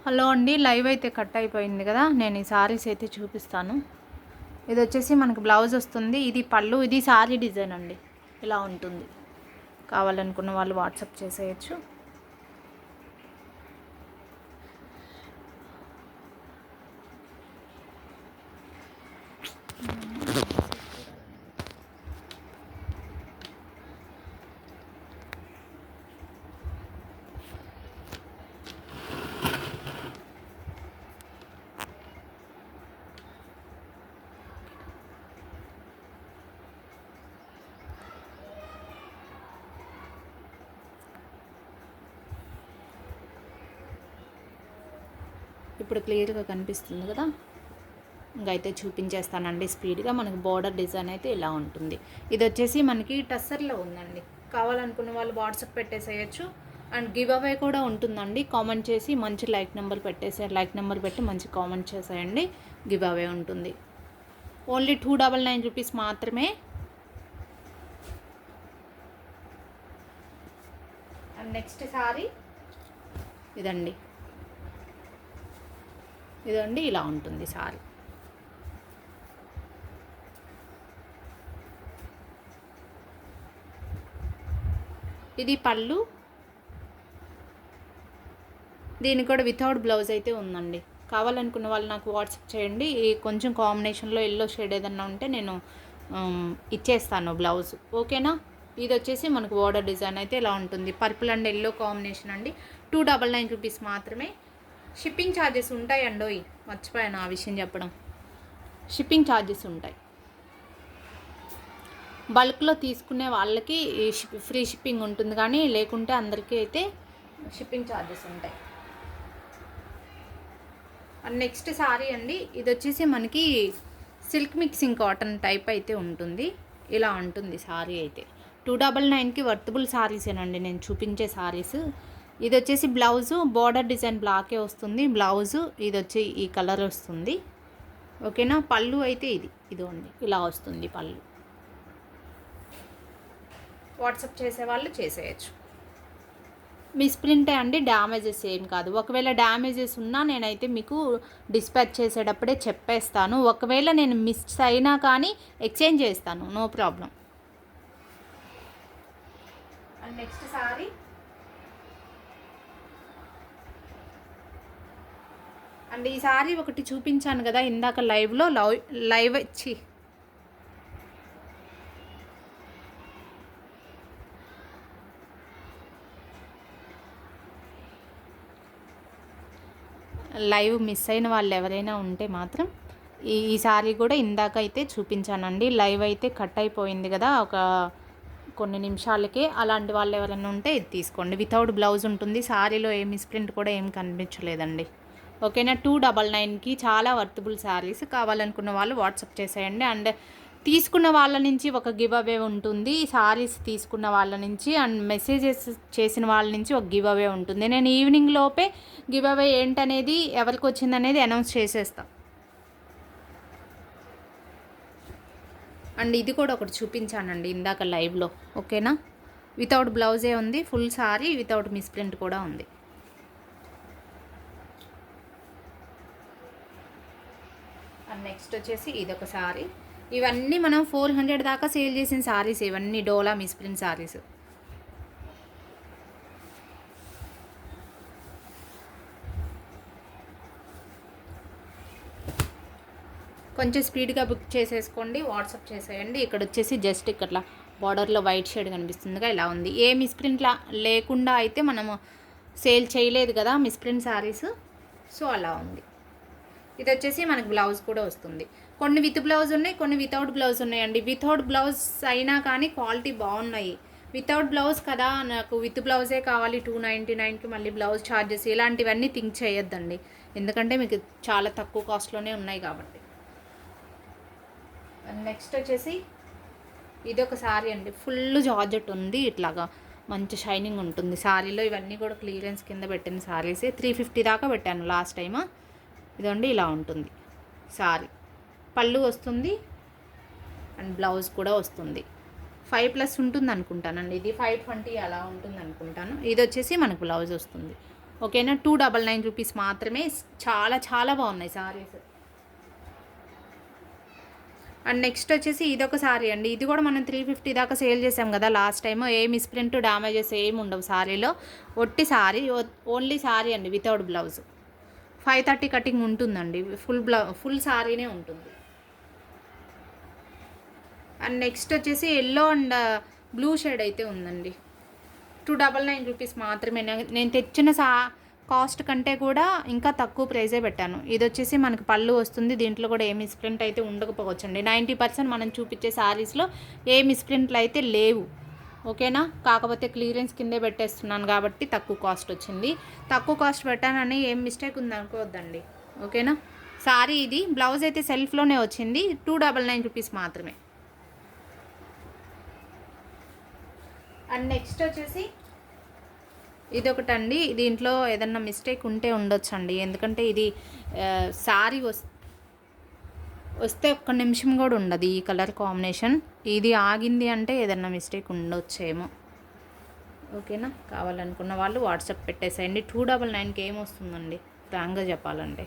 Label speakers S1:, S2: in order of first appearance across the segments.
S1: Hello అండి, live అయితే cut అయిపోయింది కదా. నేను ఈ సారీస్ అయితే చూపిస్తాను. ఇది వచ్చేసి మనకు బ్లౌజ్ వస్తుంది, ఇది పళ్ళు, ఇది సారీ డిజైన్ అండి. ఇలా ఉంటుంది. కావాలనుకున్న వాళ్ళు వాట్సాప్ చేసేయచ్చు. ఇప్పుడు క్లియర్గా కనిపిస్తుంది కదా. ఇంకైతే చూపించేస్తానండి స్పీడ్గా. మనకి బోర్డర్ డిజైన్ అయితే ఇలా ఉంటుంది. ఇది వచ్చేసి మనకి టస్సర్లో ఉందండి. కావాలనుకున్న వాళ్ళు వాట్సాప్ పెట్టేసేయచ్చు. అండ్ గివ్ అవే కూడా ఉంటుందండి. కామెంట్ చేసి మంచి లైక్ నెంబర్ పెట్టి మంచి కామెంట్ చేసేయండి. గివ్ అవే ఉంటుంది. ఓన్లీ 299 రూపీస్ మాత్రమే. అండ్ నెక్స్ట్ సారీ ఇదండి. ఇలా ఉంటుంది సారీ. ఇది పళ్ళు. దీనికి కూడా వితౌట్ బ్లౌజ్ అయితే ఉందండి. కావాలనుకున్న వాళ్ళు నాకు వాట్సాప్ చేయండి. ఈ కొంచెం కాంబినేషన్లో ఎల్లో షేడ్ ఏదన్నా ఉంటే నేను ఇచ్చేస్తాను బ్లౌజ్. ఓకేనా. ఇది వచ్చేసి మనకు బోర్డర్ డిజైన్ అయితే ఇలా ఉంటుంది. పర్పుల్ అండ్ ఎల్లో కాంబినేషన్ అండి. 299 రూపీస్ మాత్రమే. షిప్పింగ్ ఛార్జెస్ ఉంటాయండోయ్, మర్చిపోయాను ఆ విషయం చెప్పడం. షిప్పింగ్ ఛార్జెస్ ఉంటాయి. బల్క్లో తీసుకునే వాళ్ళకి ఫ్రీ షిప్పింగ్ ఉంటుంది, కానీ లేకుంటే అందరికీ అయితే షిప్పింగ్ ఛార్జెస్ ఉంటాయి. అండ్ నెక్స్ట్ సారీ అండి. ఇది వచ్చేసి మనకి సిల్క్ మిక్సింగ్ కాటన్ టైప్ అయితే ఉంటుంది. ఇలా ఉంటుంది సారీ అయితే. 299కి వర్తబుల్ సారీసేనండి నేను చూపించే సారీస్. ఇది వచ్చేసి బ్లౌజు బోర్డర్ డిజైన్ బ్లాకే వస్తుంది. బ్లౌజు ఇది వచ్చి ఈ కలర్ వస్తుంది. ఓకేనా. పళ్ళు అయితే ఇదిగోండి ఇలా వస్తుంది పళ్ళు. వాట్సాప్ చేసేవాళ్ళు చేసేయచ్చు. మిస్ప్రింటే అండి, డ్యామేజెస్ ఏం కాదు. ఒకవేళ డ్యామేజెస్ ఉన్నా నేనైతే మీకు డిస్పాచ్ చేసేటప్పుడే చెప్పేస్తాను. ఒకవేళ నేను మిస్ అయినా కానీ ఎక్స్చేంజ్ చేస్తాను, no problem. And next sari and ఈ సారీ ఒకటి చూపించాను కదా ఇందాక లైవ్ వచ్చి లైవ్ మిస్ అయిన వాళ్ళు ఎవరైనా ఉంటే మాత్రం ఈ సారీ కూడా ఇందాక అయితే చూపించానండి. లైవ్ అయితే కట్ అయిపోయింది కదా ఒక కొన్ని నిమిషాలకే. అలాంటి వాళ్ళు ఎవరైనా ఉంటే ఇది తీసుకోండి. వితౌట్ బ్లౌజ్ ఉంటుంది. సారీలో ఏ మిస్ప్రింట్ కూడా ఏం కనిపించలేదండి. ఓకేనా. 299కి చాలా వర్తబుల్ శారీస్. కావాలనుకున్న వాళ్ళు వాట్సాప్ చేసేయండి. అండ్ తీసుకున్న వాళ్ళ నుంచి ఒక గివ్ అవే ఉంటుంది. సారీస్ తీసుకున్న వాళ్ళ నుంచి అండ్ మెసేజెస్ చేసిన వాళ్ళ నుంచి ఒక గివ్ అవే ఉంటుంది. నేను ఈవినింగ్ లోపే గివ్ అవే ఏంటనేది ఎవరికి వచ్చిందనేది అనౌన్స్ చేసేస్తాను. అండ్ ఇది కూడా ఒకటి చూపించానండి ఇందాక లైవ్లో. ఓకేనా. వితౌట్ బ్లౌజే ఉంది. ఫుల్ సారీ వితౌట్ మిస్ప్రింట్ కూడా ఉంది. అండ్ నెక్స్ట్ వచ్చేసి ఇదొక సారీ. ఇవన్నీ మనం 400 దాకా సేల్ చేసిన సారీస్ ఇవన్నీ. డోలా మిస్ప్రింట్ సారీస్. కొంచెం స్పీడ్గా బుక్ చేసేసుకోండి, వాట్సాప్ చేసేయండి. ఇక్కడ వచ్చేసి జస్ట్ ఇక్కడ బార్డర్లో వైట్ షేడ్ కనిపిస్తుందిగా, ఇలా ఉంది. ఏ మిస్ప్రింట్ లేకుండా అయితే మనము సేల్ చేయలేదు కదా మిస్ప్రింట్ సారీస్, సో అలా ఉంది. ఇది వచ్చేసి మనకు బ్లౌజ్ కూడా వస్తుంది. కొన్ని విత్ బ్లౌజ్ ఉన్నాయి, కొన్ని వితౌట్ బ్లౌజ్ ఉన్నాయండి. వితౌట్ బ్లౌజ్ అయినా కానీ క్వాలిటీ బాగున్నాయి. వితౌట్ బ్లౌజ్ కదా, నాకు విత్ బ్లౌజే కావాలి 299కి మళ్ళీ బ్లౌజ్ ఛార్జెస్ ఇలాంటివన్నీ థింక్ చేయొద్దండి. ఎందుకంటే మీకు చాలా తక్కువ కాస్ట్లోనే ఉన్నాయి కాబట్టి. నెక్స్ట్ వచ్చేసి ఇదొక సారీ అండి. ఫుల్ జార్జెట్ ఉంది. ఇట్లాగా మంచి షైనింగ్ ఉంటుంది సారీలో. ఇవన్నీ కూడా క్లియరెన్స్ కింద పెట్టిన సారీసే. 350 దాకా పెట్టాను లాస్ట్ టైమ్. ఇదండి ఇలా ఉంటుంది సారీ. పళ్ళు వస్తుంది అండ్ బ్లౌజ్ కూడా వస్తుంది. 5+ ఉంటుంది అనుకుంటానండి. ఇది 520 అలా ఉంటుంది అనుకుంటాను. ఇది వచ్చేసి మనకు బ్లౌజ్ వస్తుంది. ఓకేనా. 299 రూపీస్ మాత్రమే. చాలా చాలా బాగున్నాయి సారీస్. అండ్ నెక్స్ట్ వచ్చేసి ఇదొక సారీ అండి. ఇది కూడా మనం 350 దాకా సేల్ చేసాం కదా లాస్ట్ టైం. ఏ మిస్ప్రింట్ డ్యామేజెస్ ఏమి ఉండవు సారీలో. ఒట్టి సారీ, ఓన్లీ సారీ అండి వితౌట్ బ్లౌజ్. 530 కటింగ్ ఉంటుందండి. ఫుల్ సారీనే ఉంటుంది. అండ్ నెక్స్ట్ వచ్చేసి ఎల్లో అండ్ బ్లూ షేడ్ అయితే ఉందండి. 299 రూపీస్ మాత్రమే. నేను తెచ్చిన కాస్ట్ కంటే కూడా ఇంకా తక్కువ ప్రైజే పెట్టాను. ఇది వచ్చేసి మనకి పళ్ళు వస్తుంది. దీంట్లో కూడా ఏ మిస్ప్రింట్ అయితే ఉండకపోవచ్చండి. 90% మనం చూపించే శారీస్లో ఏ మిస్ప్రింట్లు అయితే లేవు. ఓకేనా. కాకపోతే క్లియరెన్స్ కిందే పెట్టేస్తున్నాను కాబట్టి తక్కువ కాస్ట్ వచ్చింది. తక్కువ కాస్ట్ పెట్టానని ఏం మిస్టేక్ ఉంది అనుకోవద్దండి. ఓకేనా. సారీ ఇది బ్లౌజ్ అయితే సెల్ఫ్లోనే వచ్చింది. 299 రూపీస్ మాత్రమే. అండ్ నెక్స్ట్ వచ్చేసి ఇదొకటండి. దీంట్లో ఏదన్నా మిస్టేక్ ఉంటే ఉండొచ్చు అండి. ఎందుకంటే ఇది సారీ వస్తే ఒక్క నిమిషం కూడా ఉండదు ఈ కలర్ కాంబినేషన్. ఇది ఆగింది అంటే ఏదన్నా మిస్టేక్ ఉండొచ్చేమో. ఓకేనా. కావాలనుకున్న వాళ్ళు వాట్సాప్ పెట్టేసేయండి. 299కి ఏమొస్తుందండి ఫ్రాంక్గా చెప్పాలంటే.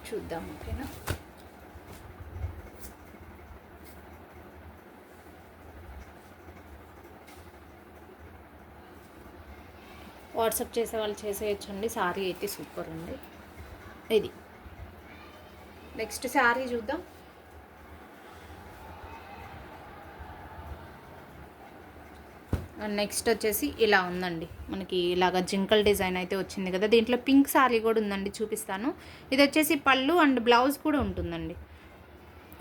S1: చూద్దాం. ఓకేనా. వాట్సాప్ చేసే వాళ్ళు చేసేయచ్చండి. సారీ అయితే సూపర్ ఉంది ఇది. నెక్స్ట్ సారీ చూద్దాం. నెక్స్ట్ వచ్చేసి ఇలా ఉందండి. మనకి ఇలాగ జింకల్ డిజైన్ అయితే వచ్చింది కదా. దీంట్లో పింక్ సారీ కూడా ఉందండి, చూపిస్తాను. ఇది వచ్చేసి పళ్ళు అండ్ బ్లౌజ్ కూడా ఉంటుందండి.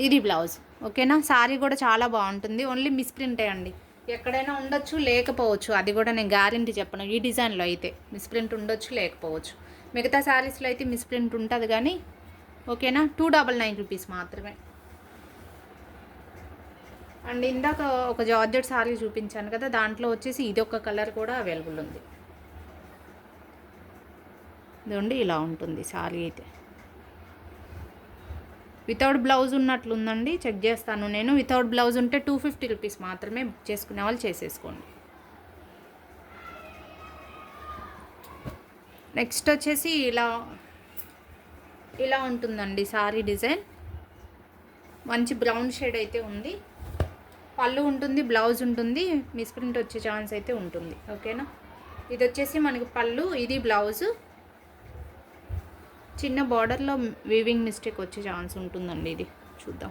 S1: ఇది బ్లౌజ్. ఓకేనా. సారీ కూడా చాలా బాగుంటుంది. ఓన్లీ మిస్ప్రింటే అండి. ఎక్కడైనా ఉండొచ్చు, లేకపోవచ్చు. అది కూడా నేను గ్యారంటీ చెప్పను. ఈ డిజైన్లో అయితే మిస్ప్రింట్ ఉండొచ్చు, లేకపోవచ్చు. మిగతా శారీస్లో అయితే మిస్ప్రింట్ ఉంటుంది కానీ. ఓకేనా. 299 రూపీస్ మాత్రమే. అండ్ ఇందాక ఒక జార్జెట్ సారీ చూపించాను కదా, దాంట్లో వచ్చేసి ఇది ఒక కలర్ కూడా అవైలబుల్ ఉంది. ఇదండి ఇలా ఉంటుంది సారీ అయితే. Without blouse ఉన్నట్లుందండి. చెక్ చేస్తాను నేను. వితౌట్ బ్లౌజ్ ఉంటే 250 రూపీస్ మాత్రమే. బుక్ చేసుకునే వాళ్ళు చేసేసుకోండి. నెక్స్ట్ వచ్చేసి ఇలా ఉంటుందండి సారీ డిజైన్. మంచి బ్రౌన్ షేడ్ అయితే ఉంది. పళ్ళు ఉంటుంది, బ్లౌజ్ ఉంటుంది. మిస్ప్రింట్ వచ్చే ఛాన్స్ అయితే ఉంటుంది. ఓకేనా. ఇది వచ్చేసి మనకి పళ్ళు, ఇది బ్లౌజు. చిన్న బార్డర్లో వీవింగ్ మిస్టేక్ వచ్చే ఛాన్స్ ఉంటుందండి. ఇది చూద్దాం.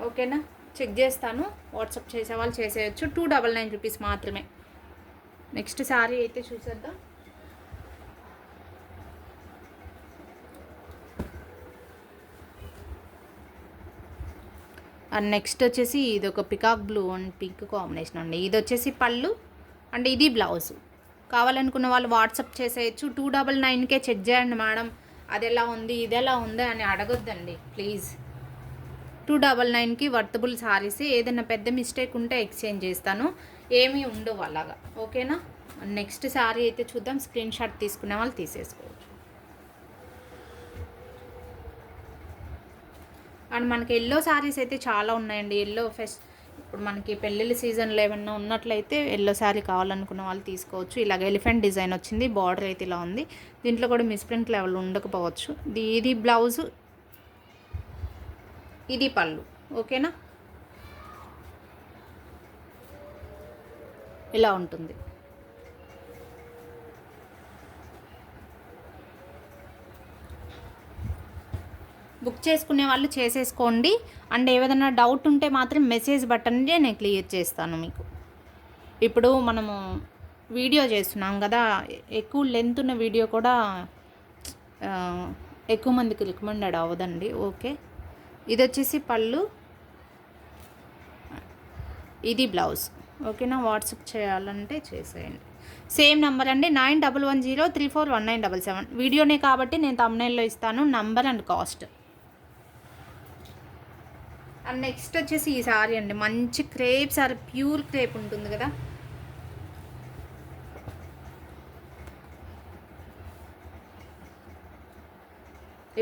S1: ఓకేనా. చెక్ చేస్తాను. వాట్సాప్ చేసే వాళ్ళు చేసేయచ్చు. 299 రూపీస్ మాత్రమే. నెక్స్ట్ సారీ అయితే చూసేద్దాం. అండ్ నెక్స్ట్ వచ్చేసి ఇది ఒక peacock blue and pink combination అండి. ఇది వచ్చేసి పళ్ళు అండ్ ఇది బ్లౌజ్. కావాలనుకున్న వాళ్ళు వాట్సాప్ చేసేయచ్చు. 299కే చెక్ చేయండి మేడం, అది ఎలా ఉంది ఇది ఎలా ఉంది అని అడగొద్దండి ప్లీజ్. 299కి వర్తబుల్ సారీస్. ఏదైనా పెద్ద మిస్టేక్ ఉంటే ఎక్స్చేంజ్ చేస్తాను, ఏమీ ఉండవు అలాగా. ఓకేనా. నెక్స్ట్ సారీ అయితే చూద్దాం. స్క్రీన్ షాట్ తీసుకునే వాళ్ళు తీసేసుకోవచ్చు. అండ్ మనకి ఎల్లో శారీస్ అయితే చాలా ఉన్నాయండి. ఎల్లో ఇప్పుడు మనకి పెళ్ళిళ్ళ సీజన్లో ఏమన్నా ఉన్నట్లయితే ఎల్లో శారీ కావాలనుకున్న వాళ్ళు తీసుకోవచ్చు. ఇలాగ ఎలిఫెంట్ డిజైన్ వచ్చింది. బార్డర్ అయితే ఇలా ఉంది. దీంట్లో కూడా మిస్ప్రింట్ లెవెల్ ఉండకపోవచ్చు. ఇది బ్లౌజు, ఇది పళ్ళు. ఓకేనా. ఇలా ఉంటుంది. బుక్ చేసుకునే వాళ్ళు చేసేసుకోండి. అండ్ ఏదైనా డౌట్ ఉంటే మాత్రం మెసేజ్ బటన్ నేను క్లియర్ చేస్తాను మీకు. ఇప్పుడు మనము వీడియో చేస్తున్నాం కదా, ఎక్కువ లెంత్ ఉన్న వీడియో కూడా ఎక్కువ మందికి రికమెండెడ్ అవ్వదండి. ఓకే. ఇది వచ్చేసి పళ్ళు, ఇది బ్లౌజ్. ఓకేనా. వాట్సాప్ చేయాలంటే చేసేయండి. సేమ్ నెంబర్ అండి 9110341977. వీడియోనే కాబట్టి నేను థంబ్నెయిల్లో ఇస్తాను number and cost. And next వచ్చేసి ఈ సారీ అండి, మంచి క్రేప్ సారీ, ప్యూర్ క్రేప్ ఉంటుంది కదా,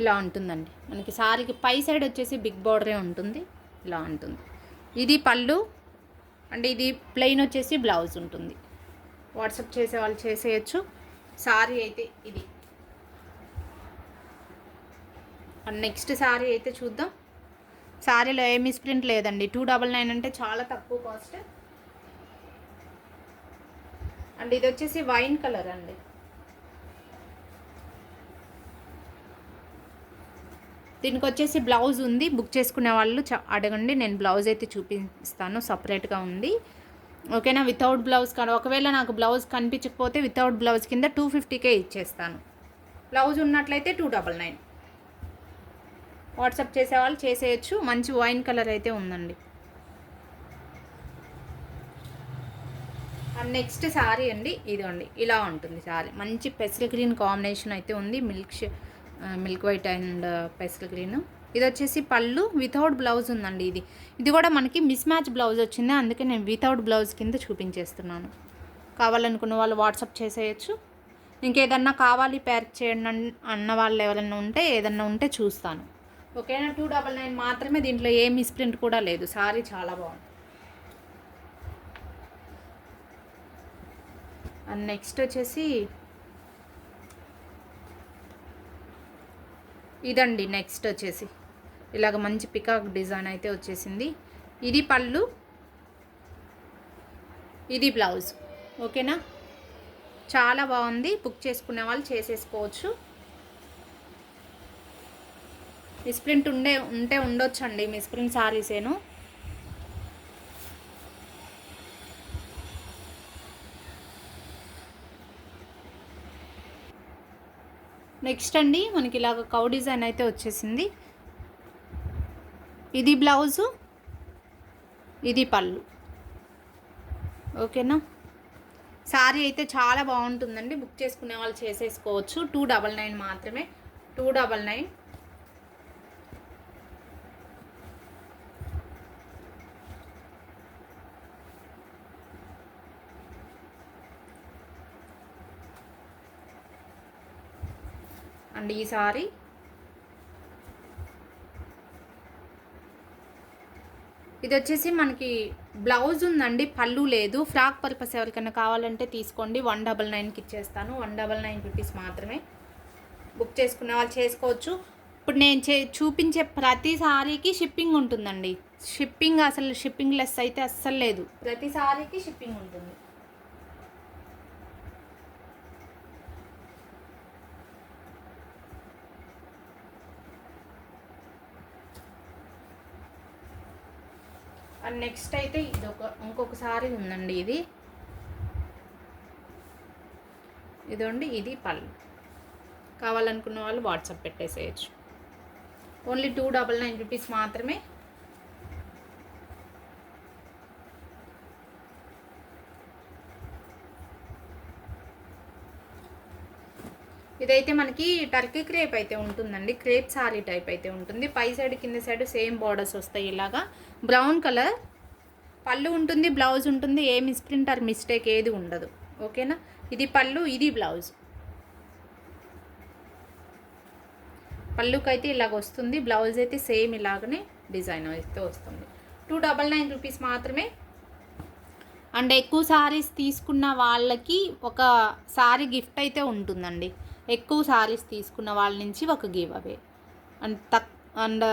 S1: ఇలా ఉంటుందండి. మనకి సారీకి పై సైడ్ వచ్చేసి బిగ్ బార్డరే ఉంటుంది, ఇలా ఉంటుంది. ఇది పళ్ళు అంటే ఇది ప్లెయిన్ వచ్చేసి బ్లౌజ్ ఉంటుంది. వాట్సాప్ చేసే వాళ్ళు చేసేయచ్చు. సారీ అయితే ఇది. అండ్ నెక్స్ట్ సారీ అయితే చూద్దాం. సారీలో ఏ మిస్ప్రింట్ లేదండి. 299 అంటే చాలా తక్కువ కాస్ట్. అండ్ ఇది వచ్చేసి వైన్ కలర్ అండి. దీనికి వచ్చేసి బ్లౌజ్ ఉంది. బుక్ చేసుకునే వాళ్ళు అడగండి, నేను బ్లౌజ్ అయితే చూపిస్తాను, సపరేట్గా ఉంది. ఓకేనా. వితౌట్ బ్లౌజ్ కానీ ఒకవేళ నాకు బ్లౌజ్ కనిపించకపోతే వితౌట్ బ్లౌజ్ కింద 250కే ఇచ్చేస్తాను. బ్లౌజ్ ఉన్నట్లయితే 299. వాట్సాప్ చేసేవాళ్ళు చేసేయచ్చు. మంచి వైన్ కలర్ అయితే ఉందండి. అండ్ నెక్స్ట్ సారీ అండి, ఇదండి ఇలా ఉంటుంది సారీ. మంచి పెసల్ గ్రీన్ కాంబినేషన్ అయితే ఉంది, మిల్క్ వైట్ అండ్ పెసల్ గ్రీన్. ఇది వచ్చేసి పళ్ళు వితౌట్ బ్లౌజ్ ఉందండి. ఇది కూడా మనకి మిస్ మ్యాచ్ బ్లౌజ్ వచ్చింది, అందుకే నేను వితౌట్ బ్లౌజ్ కింద చూపించేస్తున్నాను. కావాలనుకున్న వాళ్ళు వాట్సాప్ చేసేయచ్చు. ఇంకేదన్నా కావాలి పేర్ చేయండి అన్న వాళ్ళు ఎవరైనా ఉంటే ఏదన్నా ఉంటే చూస్తాను. ఓకేనా. 299 మాత్రమే. దీంట్లో ఏ మిస్ప్రింట్ కూడా లేదు. సారీ చాలా బాగుంది. అండ్ నెక్స్ట్ వచ్చేసి ఇదండి. నెక్స్ట్ వచ్చేసి ఇలాగ మంచి పికాక్ డిజైన్ అయితే వచ్చేసింది. ఇది పళ్ళు, ఇది బ్లౌజ్. ఓకేనా. చాలా బాగుంది. బుక్ చేసుకునే వాళ్ళు చేసేసుకోవచ్చు. మిస్ప్రింట్ ఉంటే ఉండొచ్చు అండి, మిస్ప్రింట్ సారీసేను. నెక్స్ట్ అండి మనకి ఇలాగ కౌ డిజైన్ అయితే వచ్చేసింది. ఇది బ్లౌజు, ఇది పళ్ళు. ఓకేనా. సారీ అయితే చాలా బాగుంటుందండి. బుక్ చేసుకునే వాళ్ళు చేసేసుకోవచ్చు. 299 మాత్రమే. 299. అండ్ ఈ సారీ ఇది వచ్చేసి మనకి బ్లౌజ్ ఉందండి, పళ్ళు లేదు. ఫ్రాక్ పర్పస్ ఎవరికైనా కావాలంటే తీసుకోండి. 199కి ఇచ్చేస్తాను. 199 రూపీస్ మాత్రమే. బుక్ చేసుకునే వాళ్ళు చేసుకోవచ్చు. ఇప్పుడు నేను చూపించే ప్రతి సారీకి షిప్పింగ్ ఉంటుందండి. షిప్పింగ్ అసలు షిప్పింగ్ లెస్ అయితే అస్సలు లేదు. ప్రతి సారీకి షిప్పింగ్ ఉంటుంది. అండ్ నెక్స్ట్ అయితే ఇంకొక సారీ ఉందండి. ఇదండి, ఇది పళ్ళు. కావాలనుకున్న వాళ్ళు వాట్సాప్ పెట్టేసేయచ్చు. ఓన్లీ 299 రూపీస్ మాత్రమే. ఇదైతే మనకి టర్కీ క్రేప్ అయితే ఉంటుందండి. క్రేప్ సారీ టైప్ అయితే ఉంటుంది. పై సైడ్ కింద సైడ్ సేమ్ బార్డర్స్ వస్తాయి. ఇలాగా బ్రౌన్ కలర్ పళ్ళు ఉంటుంది, బ్లౌజ్ ఉంటుంది. ఏ మిస్ప్రింట్ ఆర్ మిస్టేక్ ఏది ఉండదు. ఓకేనా. ఇది పళ్ళు, ఇది బ్లౌజ్. పళ్ళుకైతే ఇలాగ వస్తుంది, బ్లౌజ్ అయితే సేమ్ ఇలాగనే డిజైన్ అయితే వస్తుంది. 299 రూపీస్ మాత్రమే. అండ్ ఎక్కువ సారీస్ తీసుకున్న వాళ్ళకి ఒక సారీ గిఫ్ట్ అయితే ఉంటుందండి. ఎక్కువ సారీస్ తీసుకున్న వాళ్ళ నుంచి ఒక గివ్ అవే. అండ్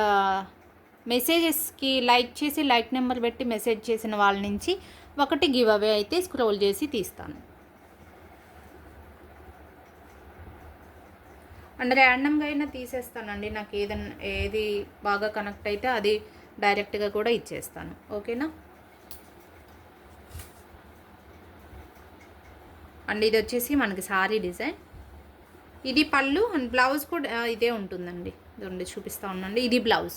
S1: మెసేజెస్కి లైక్ చేసి లైక్ నెంబర్ పెట్టి మెసేజ్ చేసిన వాళ్ళ నుంచి ఒకటి గివ్ అవే అయితే స్క్రోల్ చేసి తీస్తాను. అండ్ ర్యాండమ్గా అయినా తీసేస్తానండి. నాకు ఏది బాగా కనెక్ట్ అయితే అది డైరెక్ట్గా కూడా ఇచ్చేస్తాను. ఓకేనా. అండ్ ఇది వచ్చేసి మనకి సారీ డిజైన్. ఇది పళ్ళు అండ్ బ్లౌజ్ కూడా ఇదే ఉంటుందండి. ఇదండి చూపిస్తూ ఉండండి. ఇది బ్లౌజ్.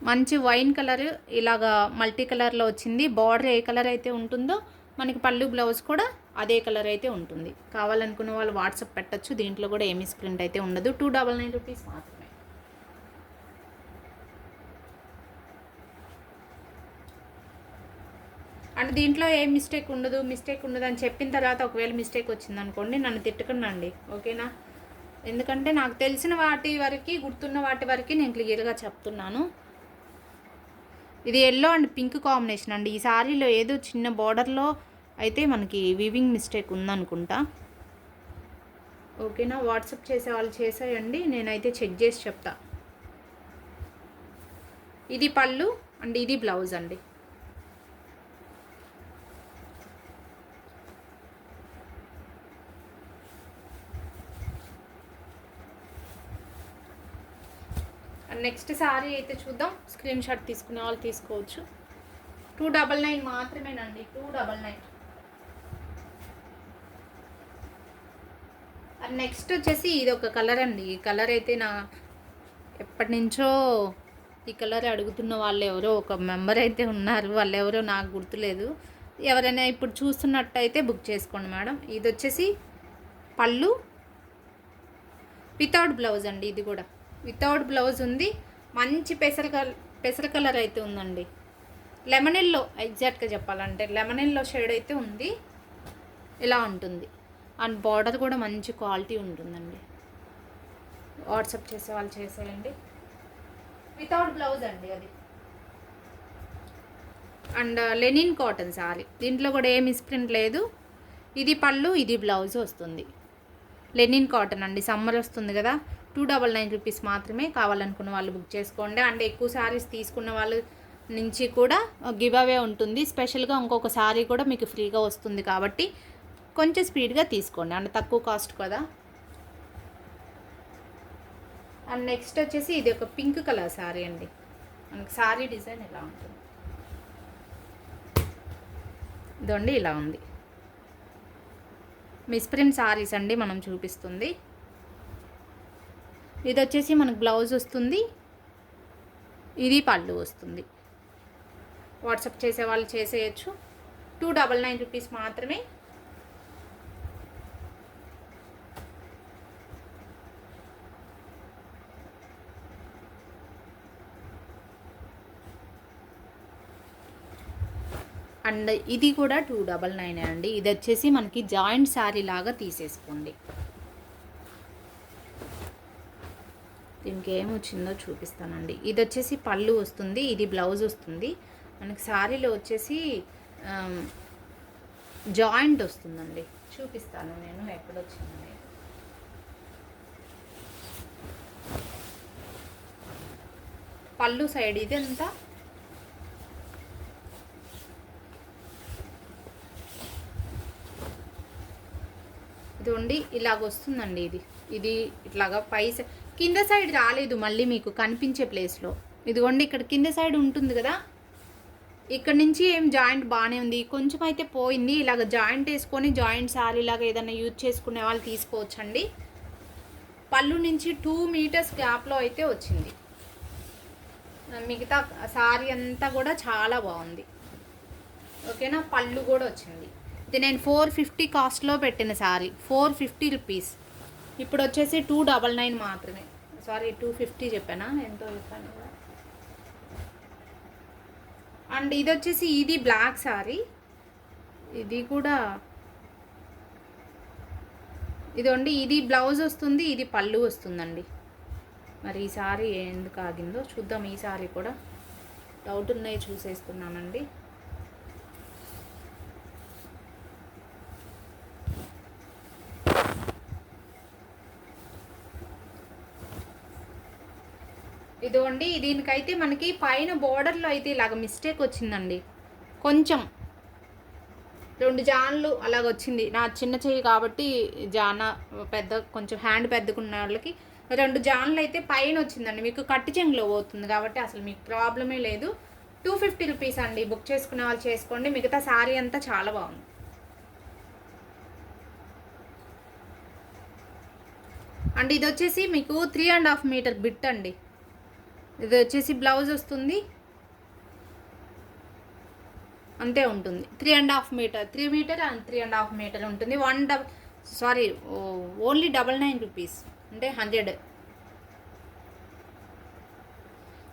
S1: మంచి వైన్ కలర్ ఇలాగా మల్టీ కలర్లో వచ్చింది. బార్డర్ ఏ కలర్ అయితే ఉంటుందో మనకి పళ్ళు బ్లౌజ్ కూడా అదే కలర్ అయితే ఉంటుంది. కావాలనుకున్న వాళ్ళు వాట్సాప్ పెట్టచ్చు. దీంట్లో కూడా ఏమీ ప్రింట్ అయితే ఉండదు. 299 రూపీస్ మాత్రమే. అండ్ దీంట్లో ఏ మిస్టేక్ ఉండదు అని చెప్పిన తర్వాత ఒకవేళ మిస్టేక్ వచ్చిందనుకోండి నన్ను తిట్టుకున్నాండి, ఓకేనా? ఎందుకంటే నాకు తెలిసిన వాటి వరకు, గుర్తున్న వాటి వరకు నేను క్లియర్గా చెప్తున్నాను. ఇది ఎల్లో అండ్ పింక్ కాంబినేషన్ అండి. ఈ సారీలో ఏదో చిన్న బార్డర్లో అయితే మనకి వీవింగ్ మిస్టేక్ ఉందనుకుంటా, ఓకేనా? వాట్సాప్ చేసే వాళ్ళు చేసేయండి, నేనైతే చెక్ చేసి చెప్తా. ఇది పళ్ళు అండ్ ఇది బ్లౌజ్ అండి. నెక్స్ట్ సారీ అయితే చూద్దాం. స్క్రీన్ షాట్ తీసుకునే వాళ్ళు తీసుకోవచ్చు. 299 మాత్రమేనండి. 299. అండ్ నెక్స్ట్ వచ్చేసి ఇది ఒక కలర్ అండి. ఈ కలర్ అయితే నా ఎప్పటి నుంచో ఈ కలర్ అడుగుతున్న వాళ్ళు ఎవరో ఒక మెంబర్ అయితే ఉన్నారు. వాళ్ళు ఎవరో నాకు గుర్తులేదు. ఎవరైనా ఇప్పుడు చూస్తున్నట్టయితే బుక్ చేసుకోండి మేడం. ఇది వచ్చేసి పళ్ళు వితౌట్ బ్లౌజ్ అండి. ఇది కూడా వితౌట్ బ్లౌజ్ ఉంది. మంచి పెసర కలర్ అయితే ఉందండి. లెమన్ ఎల్లో, ఎగ్జాక్ట్గా చెప్పాలంటే లెమన్ ఎల్లో షేడ్ అయితే ఉంది. ఇలా ఉంటుంది. అండ్ బార్డర్ కూడా మంచి క్వాలిటీ ఉంటుందండి. వాట్సాప్ చేసే వాళ్ళు చేసేయండి. వితౌట్ బ్లౌజ్ అండి అది. And linen cotton sorry. దీంట్లో కూడా ఏ మిస్ప్రింట్ లేదు. ఇది పళ్ళు, ఇది బ్లౌజ్ వస్తుంది. లెనిన్ కాటన్ అండి. సమ్మర్ వస్తుంది కదా, 299 రూపీస్ మాత్రమే. కావాలనుకున్న వాళ్ళు బుక్ చేసుకోండి. అండ్ ఎక్కువ శారీస్ తీసుకున్న వాళ్ళ నుంచి కూడా గివ్ అవే ఉంటుంది. స్పెషల్గా ఇంకొక శారీ కూడా మీకు ఫ్రీగా వస్తుంది కాబట్టి కొంచెం స్పీడ్గా తీసుకోండి. అండ్ తక్కువ కాస్ట్ కదా. అండ్ నెక్స్ట్ వచ్చేసి ఇది ఒక పింక్ కలర్ శారీ అండి. మనకి శారీ డిజైన్ ఎలా ఉంటుంది ఇదండి, ఇలా ఉంది. మిస్ప్రింట్ శారీస్ అండి మనం చూపిస్తుంది. ఇది వచ్చేసి మనకు బ్లౌజ్ వస్తుంది, ఇది పళ్ళు వస్తుంది. వాట్సాప్ చేసే వాళ్ళు చేసేయచ్చు. 299 రూపీస్ మాత్రమే. అండ్ ఇది కూడా 299 అండి. ఇది వచ్చేసి మనకి జాయింట్ శారీ లాగా తీసేసుకోండి. దీనికి ఏమొచ్చిందో చూపిస్తానండి. ఇది వచ్చేసి పళ్ళు వస్తుంది, ఇది బ్లౌజ్ వస్తుంది. మనకి శారీలో వచ్చేసి జాయింట్ వస్తుందండి. చూపిస్తాను నేను ఎక్కడొచ్చిందని. పళ్ళు సైడ్ ఇదంతా ఇది ఉండి ఇలాగ వస్తుందండి. ఇది ఇట్లాగా కింద సైడ్ రాలేదు. మళ్ళీ మీకు కనిపించే ప్లేస్లో ఇదిగోండి, ఇక్కడ కింద సైడ్ ఉంటుంది కదా, ఇక్కడ నుంచి ఏం జాయింట్ బాగానే ఉంది. కొంచెం అయితే పోయింది. ఇలాగ జాయింట్ వేసుకొని జాయింట్ శారీ లాగా ఏదైనా యూజ్ చేసుకునే వాళ్ళు తీసుకోవచ్చండి. పళ్ళు నుంచి 2 మీటర్స్ గ్యాప్లో అయితే వచ్చింది. మిగతా శారీ అంతా కూడా చాలా బాగుంది, ఓకేనా? పళ్ళు కూడా వచ్చింది. ఇది నేను 450 కాస్ట్లో పెట్టిన శారీ, 450 రూపీస్. ఇప్పుడు వచ్చేసి 299 మాత్రమే. సారీ 250 చెప్పానా, ఎంతో చెప్పాను కదా. అండ్ ఇది వచ్చేసి ఇది బ్లాక్ శారీ. ఇది కూడా ఇదండి, ఇది బ్లౌజ్ వస్తుంది, ఇది పళ్ళు వస్తుందండి. మరి ఈ శారీ ఎందుకు ఆగిందో చూద్దాం. ఈ శారీ కూడా డౌట్ ఉన్నాయి, చూసేస్తున్నానండి. ఇదిగోండి, దీనికైతే మనకి పైన బోర్డర్లో అయితే ఇలాగ మిస్టేక్ వచ్చిందండి. కొంచెం 2 జాన్లు అలాగ వచ్చింది. నా చిన్న చెయ్యి కాబట్టి జాన పెద్ద, కొంచెం హ్యాండ్ పెద్దకున్న వాళ్ళకి 2 జాన్లు అయితే పైన వచ్చిందండి. మీకు కట్టి చెంగులో పోతుంది కాబట్టి అసలు మీకు ప్రాబ్లమే లేదు. 250 రూపీస్ అండి. బుక్ చేసుకునే వాళ్ళు చేసుకోండి. మిగతా శారీ అంతా చాలా బాగుంది. అండ్ ఇది వచ్చేసి మీకు 3.5 మీటర్ బిట్ అండి. ఇది వచ్చేసి బ్లౌజ్ వస్తుంది, అంతే ఉంటుంది. 3.5 మీటర్, 3 మీటర్ అండ్ 3.5 మీటర్ ఉంటుంది. ఓన్లీ 99 రూపీస్, అంటే 100.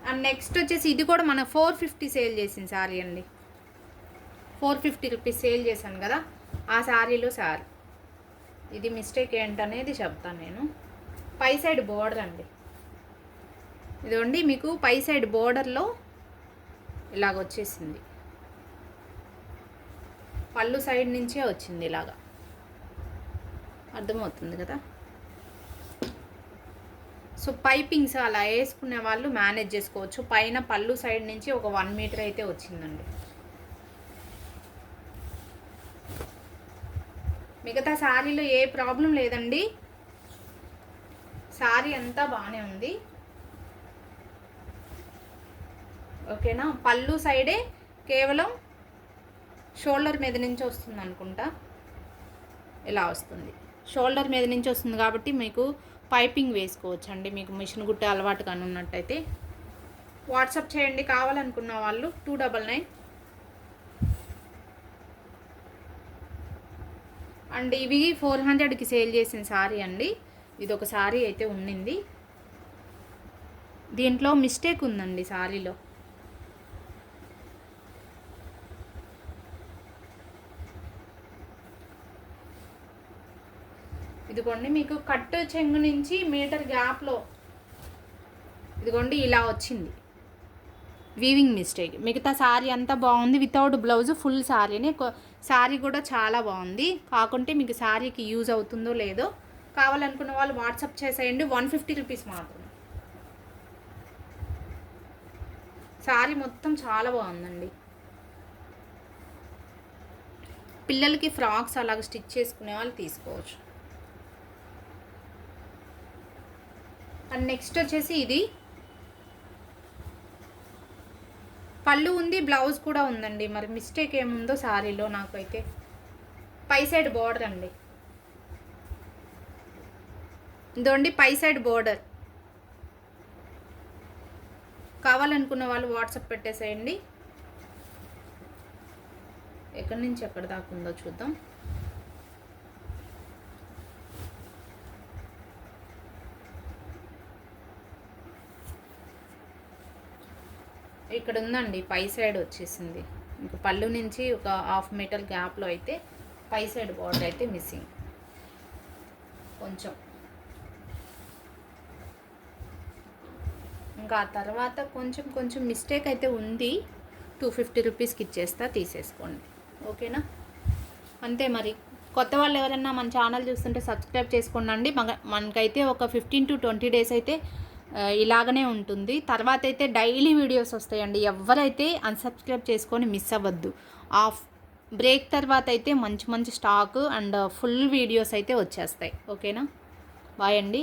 S1: అండ్ నెక్స్ట్ వచ్చేసి ఇది కూడా మన 450 సేల్ చేసిన శారీ అండి. 450 రూపీస్ సేల్ చేశాను కదా, ఆ శారీలో శారీ. ఇది మిస్టేక్ ఏంటనేది చెప్తాను నేను. పై సైడ్ బోర్డర్ అండి, ఇదిగోండి మీకు పై సైడ్ బోర్డర్లో ఇలాగ వచ్చేసింది. పళ్ళు సైడ్ నుంచే వచ్చింది ఇలాగా, అర్థమవుతుంది కదా. సో పైపింగ్స్ అలా వేసుకునే వాళ్ళు మేనేజ్ చేసుకోవచ్చు. పైన పళ్ళు సైడ్ నుంచి ఒక 1 మీటర్ అయితే వచ్చిందండి. మిగతా శారీలో ఏ ప్రాబ్లం లేదండి, శారీ అంతా బాగానే ఉంది. ఓకేనా. పళ్ళు సైడే కేవలం షోల్డర్ మీద నుంచి వస్తుంది అనుకుంటా, ఇలా వస్తుంది. షోల్డర్ మీద నుంచి వస్తుంది కాబట్టి మీకు పైపింగ్ వేసుకోవచ్చు అండి. మీకు మిషన్ గుట్టే అలవాటు కానీ ఉన్నట్టయితే వాట్సాప్ చేయండి కావాలనుకున్న వాళ్ళు. 299. అండ్ ఇవి 400కి సేల్ చేసిన శారీ అండి. ఇది ఒక శారీ అయితే ఉండింది, దీంట్లో మిస్టేక్ ఉందండి శారీలో. ఇదిగోండి మీకు కట్టు చెంగు నుంచి మీటర్ గ్యాప్లో ఇదిగోండి ఇలా వచ్చింది వీవింగ్ మిస్టేక్. మిగతా శారీ అంతా బాగుంది, వితౌట్ బ్లౌజ్ ఫుల్ శారీనే. శారీ కూడా చాలా బాగుంది. కాకుంటే మీకు శారీకి యూజ్ అవుతుందో లేదో కావాలనుకున్న వాళ్ళు వాట్సాప్ చేసేయండి. 150 రూపీస్ మాత్రం. శారీ మొత్తం చాలా బాగుందండి. పిల్లలకి ఫ్రాక్స్ అలాగ స్టిచ్ చేసుకునే వాళ్ళు తీసుకోవచ్చు. అండ్ నెక్స్ట్ వచ్చేసి ఇది పళ్ళు ఉంది, బ్లౌజ్ కూడా ఉందండి. మరి మిస్టేక్ ఏముందో శారీలో నాకైతే. పై సైడ్ బోర్డర్ అండి, ఇదండి పై సైడ్ బోర్డర్. కావాలనుకున్న వాళ్ళు వాట్సాప్ పెట్టేసేయండి. ఎక్కడి నుంచి ఎక్కడ దాకా ఉందో చూద్దాం. ఇక్కడ ఉందండి, పై సైడ్ వచ్చేసింది. ఇంకా పళ్ళు నుంచి ఒక 1/2 మీటర్ గ్యాప్లో అయితే పై సైడ్ బోర్డర్ అయితే మిస్సింగ్ కొంచెం. ఇంకా ఆ తర్వాత కొంచెం మిస్టేక్ అయితే ఉంది. 250 రూపీస్కి ఇచ్చేస్తా, తీసేసుకోండి. ఓకేనా. అంతే మరి. కొత్త వాళ్ళు ఎవరైనా మన ఛానల్ చూస్తుంటే సబ్స్క్రైబ్ చేసుకోండి. మనకైతే ఒక 15 to 20 డేస్ అయితే ఇలాగనే ఉంటుంది. తర్వాత అయితే డైలీ వీడియోస్ వస్తాయండి. ఎవరైతే అన్సబ్స్క్రైబ్ చేసుకొని మిస్ అవ్వద్దు. బ్రేక్ తర్వాత అయితే మంచి స్టాక్ అండ్ ఫుల్ వీడియోస్ అయితే వచ్చేస్తాయి. ఓకేనా. బాయ్ అండి.